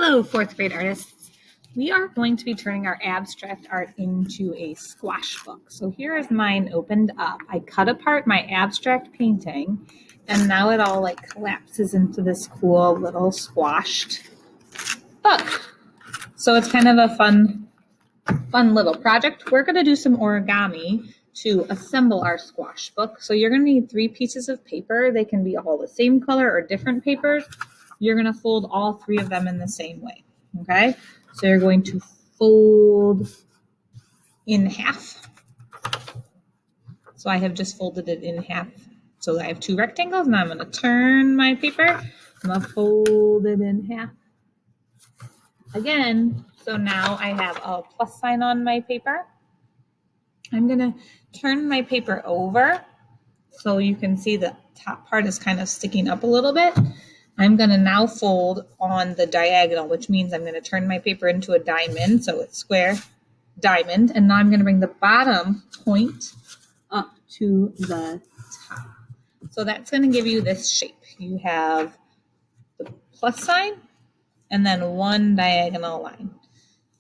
Hello, fourth grade artists. We are going to be turning our abstract art into a squash book. So here is mine opened up. I cut apart my abstract painting and now it all like collapses into this cool little squashed book. So it's kind of a fun little project. We're going to do some origami to assemble our squash book. So you're going to need 3 pieces of paper. They can be all the same color or different papers. You're going to fold all 3 of them in the same way. Okay, so you're going to fold in half. So I have just folded it in half. So I have 2 rectangles. Now I'm going to turn my paper. I'm going to fold it in half again. So now I have a plus sign on my paper. I'm going to turn my paper over so you can see the top part is kind of sticking up a little bit. I'm going to now fold on the diagonal, which means I'm going to turn my paper into a diamond, so it's square, diamond, and now I'm going to bring the bottom point up to the top. So that's going to give you this shape. You have the plus sign and then 1 diagonal line.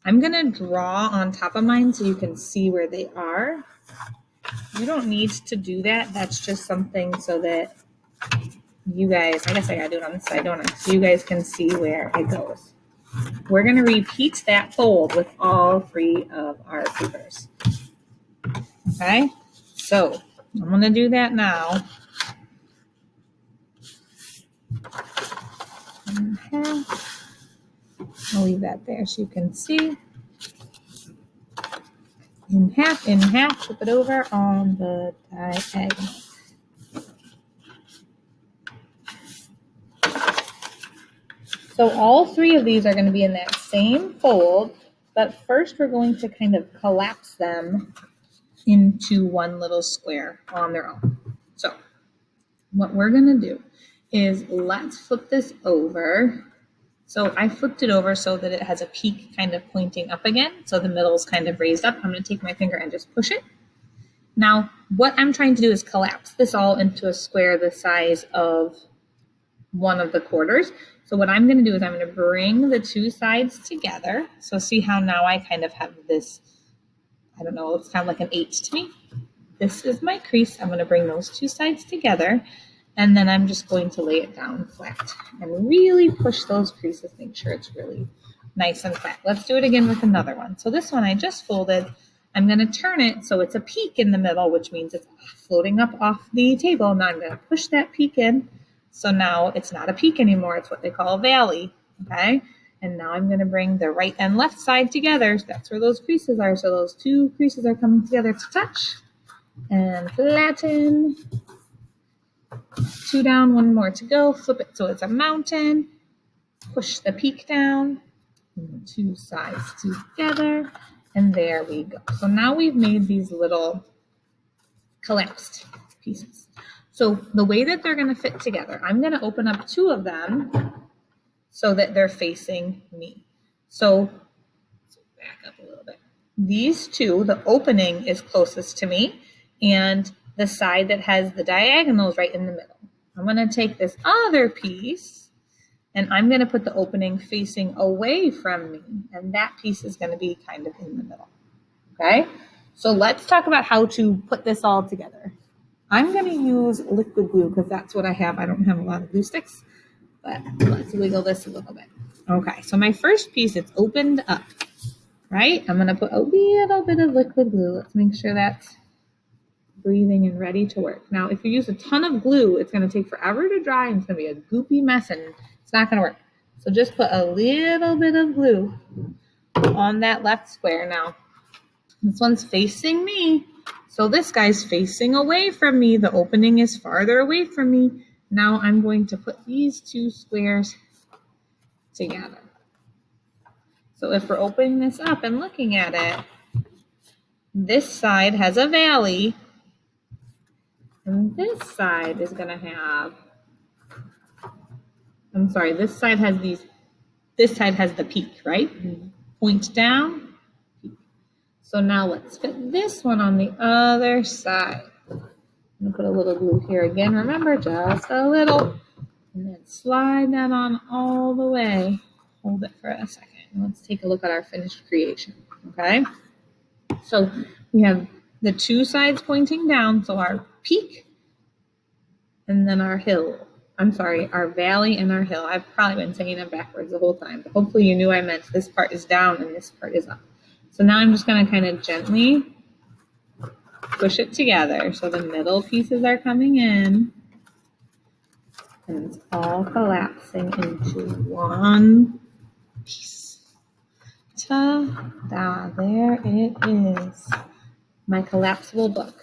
I'm going to draw on top of mine so you can see where they are. You don't need to do that. That's just something so that you guys, I guess I gotta do it on this side, don't I? So you guys can see where it goes. We're gonna repeat that fold with all 3 of our papers. Okay, so I'm gonna do that now. I'll leave that there so you can see. In half, flip it over on the diagonal. So all 3 of these are going to be in that same fold, but first we're going to kind of collapse them into one little square on their own. So what we're going to do is let's flip this over. So I flipped it over so that it has a peak kind of pointing up again. So the middle is kind of raised up. I'm going to take my finger and just push it. Now what I'm trying to do is collapse this all into a square the size of one of the quarters. So what I'm going to do is I'm going to bring the 2 sides together. So see how now I kind of have this, I don't know, it's kind of like an 8 to me. This is my crease. I'm going to bring those 2 sides together and then I'm just going to lay it down flat and really push those creases, make sure it's really nice and flat. Let's do it again with another one. So this one I just folded. I'm going to turn it so it's a peak in the middle, which means it's floating up off the table. Now I'm going to push that peak in. So now it's not a peak anymore. It's what they call a valley, okay? And now I'm going to bring the right and left side together. That's where those creases are. So those 2 creases are coming together to touch. And flatten. 2 down, 1 more to go. Flip it so it's a mountain. Push the peak down. And 2 sides together. And there we go. So now we've made these little collapsed pieces. So the way that they're going to fit together, I'm going to open up 2 of them so that they're facing me. So back up a little bit. These 2, the opening is closest to me and the side that has the diagonals right in the middle. I'm going to take this other piece and I'm going to put the opening facing away from me. And that piece is going to be kind of in the middle. Okay, so let's talk about how to put this all together. I'm going to use liquid glue because that's what I have. I don't have a lot of glue sticks, but let's wiggle this a little bit. Okay, so my first piece, it's opened up, right? I'm going to put a little bit of liquid glue. Let's make sure that's breathing and ready to work. Now, if you use a ton of glue, it's going to take forever to dry and it's going to be a goopy mess and it's not going to work. So just put a little bit of glue on that left square. Now, this one's facing me. So this guy's facing away from me. The opening is farther away from me. Now I'm going to put these 2 squares together. So if we're opening this up and looking at it, this side has a valley. And this side is going to have, this side has the peak, right? Point down. So now let's fit this one on the other side. I'm going to put a little glue here again. Remember, just a little. And then slide that on all the way. hold it for a second. Let's take a look at our finished creation, okay? So we have the two sides pointing down, so our peak and then our hill. I'm sorry, our valley and our hill. I've probably been saying it backwards the whole time, but hopefully you knew I meant this part is down and this part is up. So now I'm just going to kind of gently push it together so the middle pieces are coming in and it's all collapsing into one piece. Ta-da, there it is. My collapsible book.